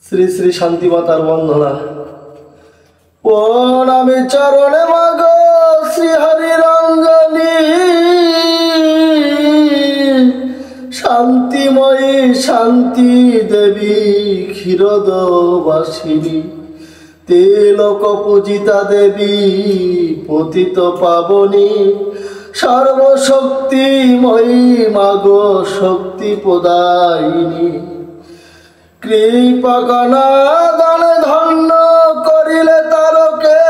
শ্রী শ্রী শান্তি মাতার বন্দনা। প্রণামে চরণে মাগ শ্রী হরি রঞ্জনী, শান্তিময়ী শান্তি দেবী ক্ষীরদবাসিনী, তেলক পূজিতা দেবী পতিত পাবনী, সর্বশক্তিময়ী মাগো শক্তি প্রদায়িনী। কৃপা কণা দানে ধন্য করিলে তারকে,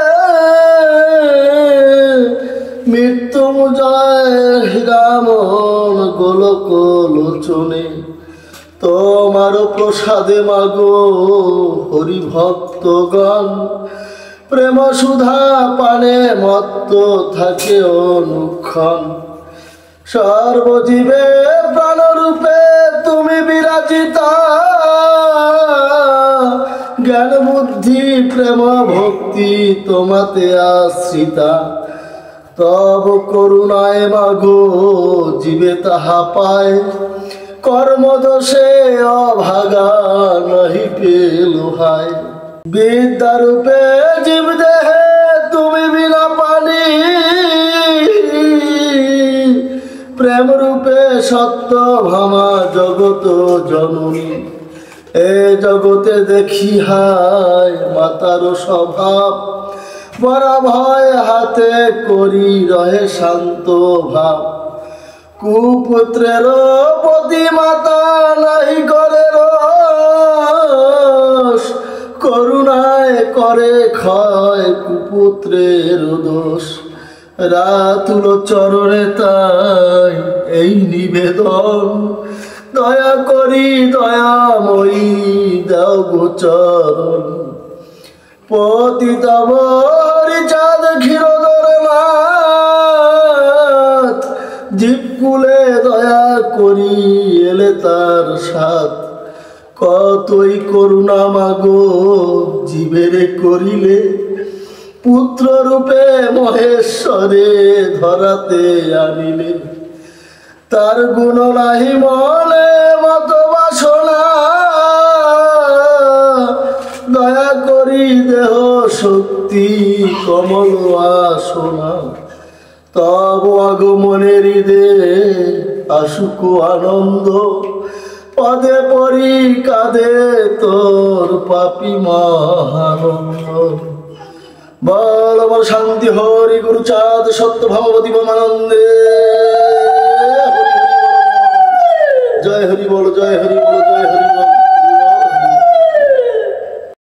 মৃত্যুঞ্জয় হীরামন গোলক লোচনে। তোমার প্রসাদে মাগো হরি ভক্তগণ, প্রেম সুধা পানে মত্ত থাকে অনুক্ষণ। সর্বজীবে প্রাণরূপে তুমি বিরাজিতা, জ্ঞান বুদ্ধি প্রেম ভক্তি তোমাতে আশ্রিতা। তব করুণায় মাগো জীবে তাহা পায়, কর্মদোষে অভাগা নহি পেল হায়। বিদ্যারূপে জীব দেহে তুমি বিনা পানি, প্রেম রূপে সত্য ভামা জগত জননী। এ জগতে দেখি হায় মাতার স্বভাব, বড় ভয় হাতে করি রহে শান্ত ভাব। কুপুত্রের প্রতি মাতা নাহি করে রোষ, করুণায় করে ক্ষয় কুপুত্রের দোষ। রাতুল চরণে তাই এই নিবেদন, দয়া করি দয়াময়ী দাও গোচরণ। পতিত হরিচাঁদ ক্ষীরোদর নাথ, জীবকুলে দয়া করি এলে তার সাথ। কতই করুণা মাগো জীবেরে করিলে, পুত্র রূপে মহেশ্বরে ধরাতে আনিলে। তার গুণ নাহি মনে মত বাসনা, দয়া করি দেহ শক্তি কমল আসনা। তব আগমনের হৃদে আসুক আনন্দ, পদে পরি কাঁদে তোর পাপি মহানন্দ। বল বল শান্তি হরি গুরু চাঁদ সত্য ভগবতী ব্রহ্মানন্দে। জয় হরি বল, জয় হরি বল, জয় হরি বল।